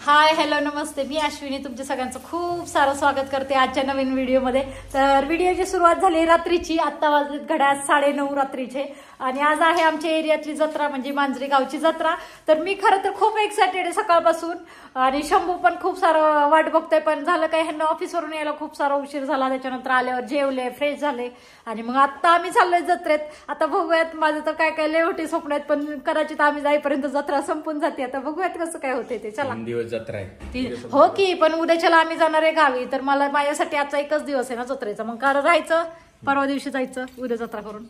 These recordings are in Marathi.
हाय हॅलो नमस्ते, मी अश्विनी तुमच्या सगळ्यांचं खूप सारं स्वागत करते आजच्या नवीन व्हिडिओमध्ये. तर व्हिडिओची सुरुवात झाली रात्रीची. आत्ता वाजलेत घड्याळ 9:30 रात्रीचे आणि आज आहे आमच्या एरियातली जत्रा म्हणजे मांजरी गावची जत्रा. तर मी खरं तर खूप एक्सायटेड आहे सकाळपासून आणि शंभू पण खूप सारं वाट बघतोय. पण झालं काय, ह्यांना ऑफिसवरून यायला खूप सारा उशीर झाला. त्याच्यानंतर आल्यावर जेवले, फ्रेश झाले आणि मग आत्ता आम्ही चाललोय जत्रेत. आता बघूयात, माझं तर काय काय लय मोठी स्वप्न आहेत, पण कदाचित आम्ही जाईपर्यंत जत्रा संपून जाते. आता बघूयात कसं काय होते ते. चला, जत्रा आहे हो की, पण उद्याच्याला आम्ही जाणार आहे गावी. तर मला माझ्यासाठी आजचा एकच दिवस आहे ना जत्रेचा. मग कारण राहायचं, परवा दिवशी जायचं, उद्या जत्रा करून.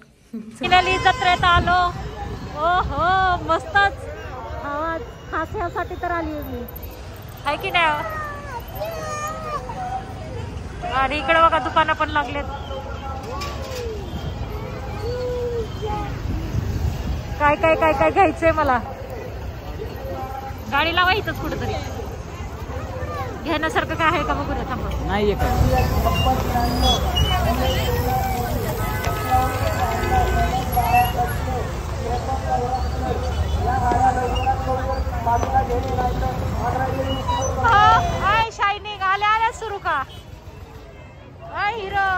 फायनली जत्रेत आलो. ओ हो, मस्तच. हास्यासाठी तर आली मी, आहे की नाही. आणि इकडे बघा दुकानं पण लागलेत. काय काय काय काय घ्यायचंय मला. गाडी लावा इथंच कुठेतरी. घेण्यासारखं काय आहे का बघू द्या, थांबा. नाहीये का हाय शायनिंग, आल्या आल्या सुरू का. हाय हिरो,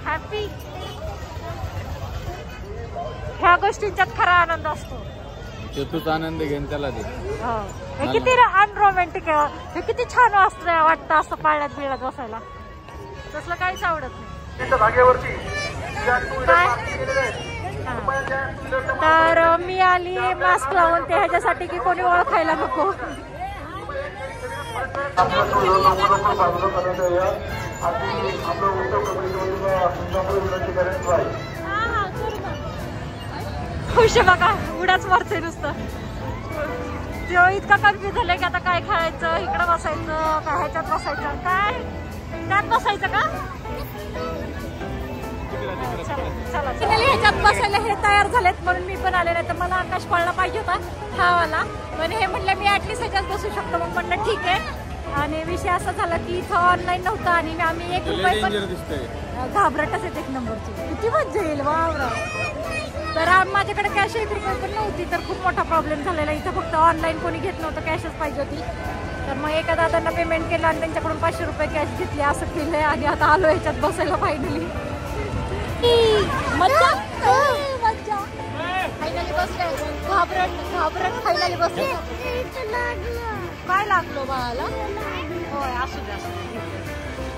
हॅपी. ह्या गोष्टींच्यात खरा आनंद असतो. तूच आनंद घेऊन त्याला दे. हे किती अनरोमॅन्टिक आहे. हे किती छान वाटतं असं पाळण्यात बिळण्यात बसायला. तसलं काहीच आवडत नाही. तर मी आली मास्क लावून ते ह्याच्यासाठी की कोणी ओळखायला नको. खुश बघा, उड्याच मारते नुसतं. तो इतका कन्फ्युज झालं की आता काय खायचं, इकडं बसायचं का ह्याच्यात बसायचं, काय त्यात बसायचं का. चला ह्याच्यात बसायला हे तयार झालेत म्हणून मी पण आले. नाही तर मला आकाश पाळला पाहिजे होता हा वाला, पण हे म्हटलं मी ऍटलीस्ट ह्याच्यात बसू शकतो. मग म्हणलं ठीक आहे. आणि विषय असा झाला की इथं ऑनलाईन नव्हतं आणि आम्ही 1 रुपये पण घाबरटच येते एक नंबरची. किती मजा येईल वावरा. तर माझ्याकडे कॅश 1 रुपये पण नव्हती, तर खूप मोठा प्रॉब्लेम झालेला. इथं फक्त ऑनलाईन कोणी घेत नव्हतं, कॅशच पाहिजे होती. तर मग एका दादांना पेमेंट केलं आणि त्यांच्याकडून 500 रुपये कॅश घेतली. असं केलंय आणि आता आलो ह्याच्यात बसायला फायनली. मज्जा मज्जा. फायनली बसले. घाबरट फायनली बसले. काय लागलो बाळाला. होय, असू दे असू दे.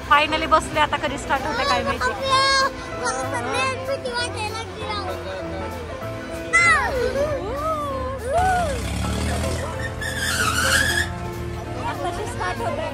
फायनली बसले. आता कधी स्टार्ट होते काय माहिती. आताशी स्टार्ट होते.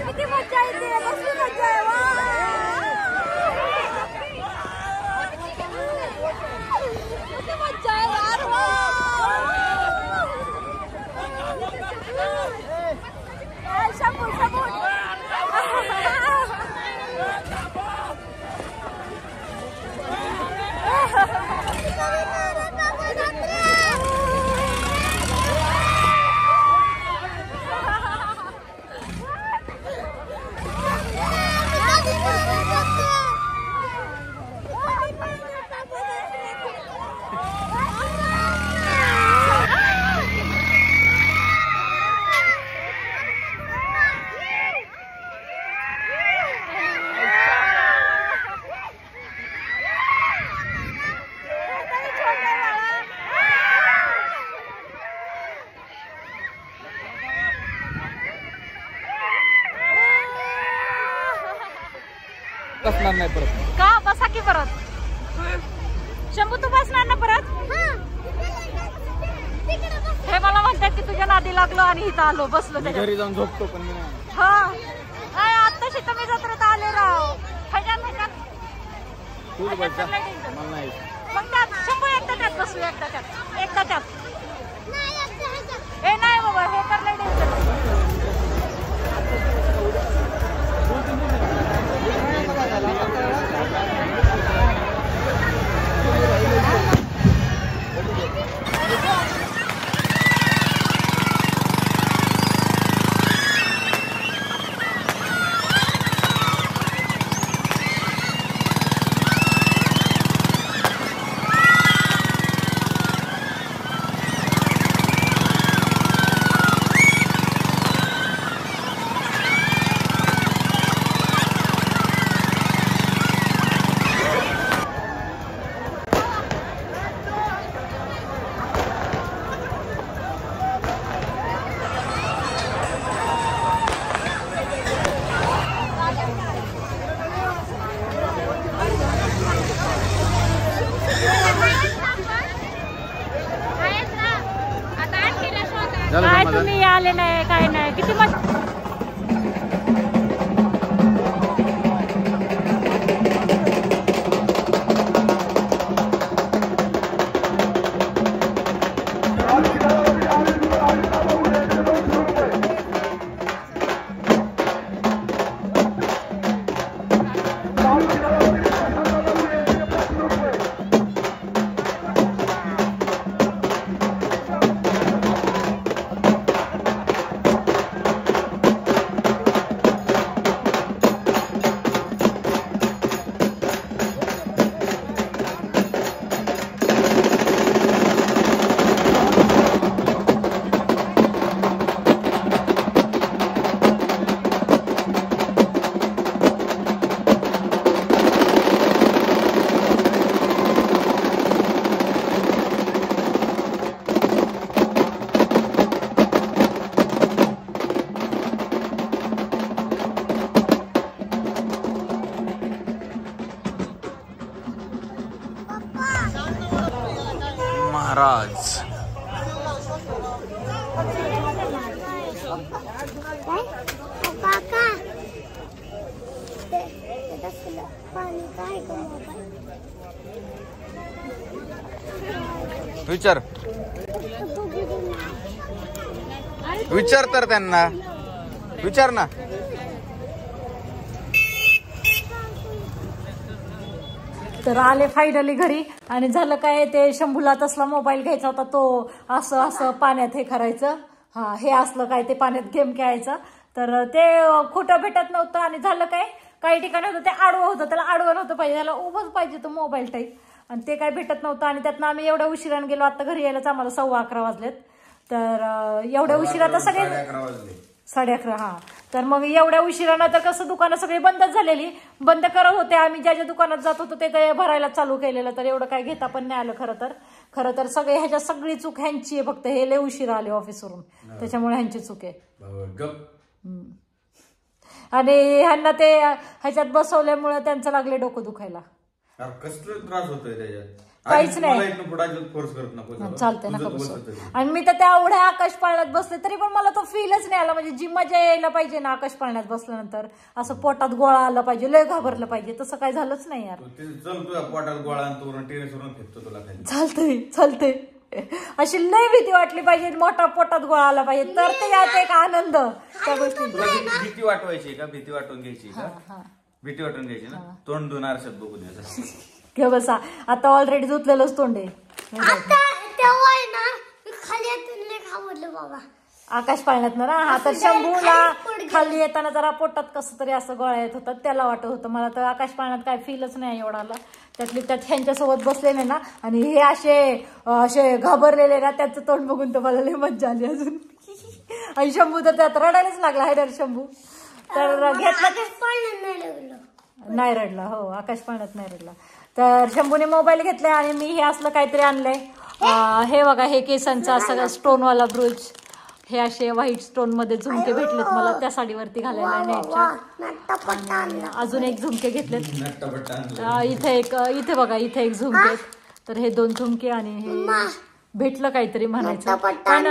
किती मजा येते. मजा आहे. बसणार नाही परत. का बसा की परत. शंभू तू बसणार ना परत. हे मला म्हणतात की तुझ्या नादी लागलो आणि इथं आलो बसलो त्याच्यात. घरी जाऊन झोपतो पण मी नाही. हा आत्ताशी तुम्ही जत्रेत आले राव. तू बस जा. मला नाही. मग त्यात शंभू एकदा त्यात बसू एकदा त्यात हे नाही बाबा हे तर लय डेंजर. काय तुम्ही आले नाही काय नाही किती मस्त. महाराज विचार विचार तर त्यांना विचार ना. तर आले फायनली घरी आणि झालं काय ते शंभूला तसला मोबाईल घ्यायचा होता तो असं असं पाण्यात हे करायचं. हा हे असलं काय ते पाण्यात गेम खेळायचं तर ते खोटं भेटत नव्हतं आणि झालं काय काही ठिकाणी होतं ते आडवं होतं त्याला आडवं नव्हतं पाहिजे त्याला उभंच पाहिजे तो मोबाईल टाईप आणि ते काय भेटत नव्हतं आणि त्यातनं आम्ही एवढ्या उशिराने गेलो. आता घरी यायलाच आम्हाला 11:15 वाजलेत. तर एवढ्या उशिरा तर सगळे 11:30 हा. तर मग एवढ्या उशिरानं तर कसं दुकानं सगळी बंदच झालेली बंद करत होते. आम्ही ज्या ज्या दुकानात जात होतो ते भरायला चालू केलेलं तर एवढं काय घेता पण नाही आलं. खरं तर सगळे ह्याच्यात सगळी चूक ह्यांची आहे. फक्त हे लय उशिरा आले ऑफिसवरून त्याच्यामुळे ह्यांची चूक आहे. आणि ह्यांना ते ह्याच्यात बसवल्यामुळे त्यांचं लागले डोकं दुखायला. कसलं त्रास होतोय त्याच्यात काहीच नाही चालतंय नका बसू. आणि मी तर त्या एवढ्या आकाश पाळण्यात बसले तरी पण मला तो फीलच नाही आला. म्हणजे जी मजा यायला पाहिजे ना आकाश पाळण्यात बसल्यानंतर असं पोटात गोळा आला पाहिजे लय घाबरलं पाहिजे तसं काय झालंच नाही यार. पोटात गोळा टेरेसवरून फेकतो तुला चालतंय अशी लय भीती वाटली पाहिजे मोठा पोटात गोळा आला पाहिजे तर ते यात एक आनंद त्या गोष्टी. भीती वाटवायची का भीती वाटून घ्यायची का भीती वाटून घ्यायची ना तोंड दोन आरशात बघू द्यायचं. घे बसा आता ऑलरेडी धुतलेलंच तोंड आहे. आकाश पाळण्यात ना हा तर शंभूला खाली येताना जरा पोटात कसं तरी असं गोळा येत होतं त्याला वाटत होतं. मला तर आकाश पाळण्यात काय फीलच नाही एवढा आला. त्यातली त्यात ह्यांच्यासोबत बसलेले ना आणि हे असे घाबरलेले ना त्याचं तोंड बघून तर मला लय मज्जा आली अजून. आणि शंभू तर त्यात रडायलाच लागला हायदर शंभू. तर घेतला नाही रडला. हो आकाश पाळण्यात नाही रडला. तर शंभूने मोबाईल घेतलाय आणि मी हे असलं काहीतरी आणलंय. हे बघा हे केसांचा सगळा स्टोनवाला ब्रूच हे असे व्हाईट स्टोन मध्ये झुमके भेटलेत मला त्या साडीवरती घालायला नेटच्या. आणि अजून एक झुमके घेतलेत. इथे बघा, इथे एक झुमके. तर हे 2 झुमके आणि हे भेटलं काहीतरी म्हणायचं पण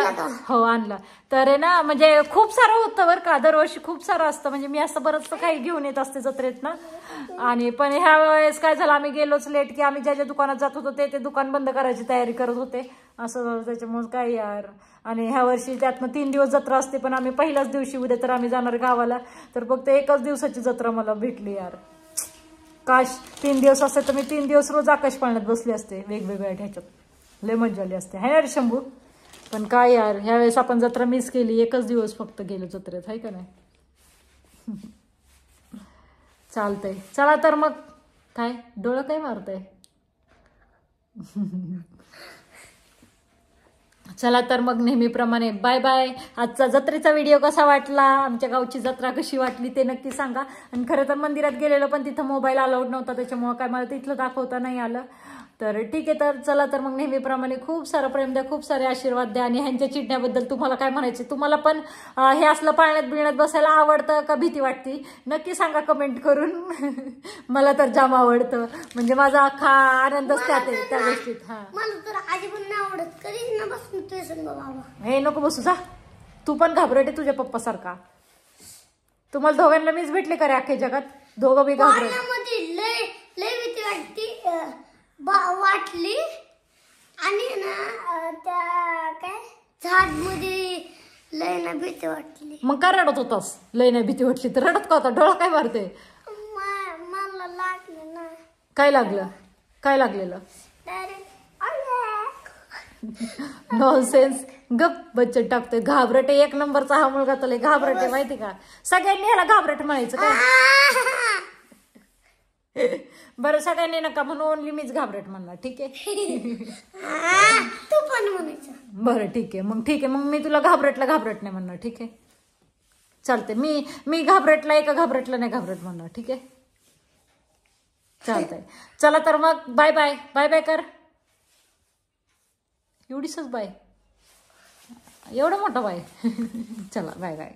हो आणलं. तर आहे ना म्हणजे खूप सारं होतं बरं का, दरवर्षी खूप सारं असतं. म्हणजे मी असं बरंच काही घेऊन येत असते जत्रेत ना. आणि पण ह्या वेळेस काय झालं, आम्ही गेलोच लेट की आम्ही ज्या ज्या दुकानात जात होतो ते दुकान बंद करायची तयारी करत होते असं झालं. त्याच्यामुळे काय यार. आणि ह्या वर्षी त्यातनं 3 दिवस जत्रा असते पण आम्ही पहिल्याच दिवशी, उद्या तर आम्ही जाणार गावाला, तर फक्त 1च दिवसाची जत्रा मला भेटली यार. काश 3 दिवस असते तर मी 3 दिवस रोज आकाश पाळण्यात बसले असते वेगवेगळ्या ह्याच्यात. लय मजा आली असते है ना रे शंभू. पण काय यार ह्या वेळेस आपण जत्रा मिस केली, 1च दिवस फक्त गेलो जत्रेत, आहे का नाही. चालतंय, चला तर मग. काय डोळं काय मारतंय. चला तर मग नेहमीप्रमाणे बाय बाय. आजचा जत्रेचा व्हिडिओ कसा वाटला, आमच्या गावची जत्रा कशी वाटली ते नक्की सांगा. आणि खरं तर मंदिरात गेलेलो पण तिथं मोबाईल अलाउड नव्हता, त्याच्यामुळे काय मला तिथलं दाखवता नाही आलं. तर ठीक आहे, तर चला तर मग नेहमीप्रमाणे खूप सारं प्रेम द्या, खूप सारे आशीर्वाद द्या. आणि ह्यांच्या चिडण्याबद्दल तुम्हाला काय म्हणायचे, तुम्हाला पण हे असलं पाळण्यात बिळण्यात बसायला आवडतं का भीती वाटते नक्की सांगा कमेंट करून. मला तर जाम आवडतं, म्हणजे माझा अख्खा आनंदच त्यात आहे त्या गोष्टीत. हा मला तर आजी पण नाही आवडत, कधीच ना बसून तुझ्या संग बाबा. हे नको बसू जा, तू पण घाबरट आहे तुझ्या पप्पा सारखा. तुम्हाला दोघांना मीच भेटले का रे अख्ख्या जगात, दोघं बी घाबरट. पाण्यामध्ये लय लय भीती वाटली आणि ना त्या काय झाड मध्ये लय ना भीती वाटली. मग काय रडत होतास, लय नाही भीती वाटली तर रडत का होता, डोळा काय मारते. मला लागलं ना. काय लागलं, काय लागलेलं. नॉनसेन्स, गप बच्चन टाकतोय. घाबरट आहे 1 नंबरचा हा मुलगा, तुला घाबरट आहे माहिती का. सगळ्यांनी ह्याला घाबरट म्हणायचं काय. बरं सगळ्यांनी नका म्हणून, ओनली मीच घाबरट म्हणणार, ठीक आहे. तू पण म्हणायचं. बरं ठीक आहे मग, ठीक आहे मग मी तुला घाबरट नाही म्हणणार, ठीक आहे चालतंय. मी घाबरटला एका घाबरटला नाही घाबरट म्हणणार, ठीक आहे चालतंय. चला तर मग बाय बाय. बाय बाय कर, एवढीच बाय, एवढं मोठं बाय. चला बाय बाय.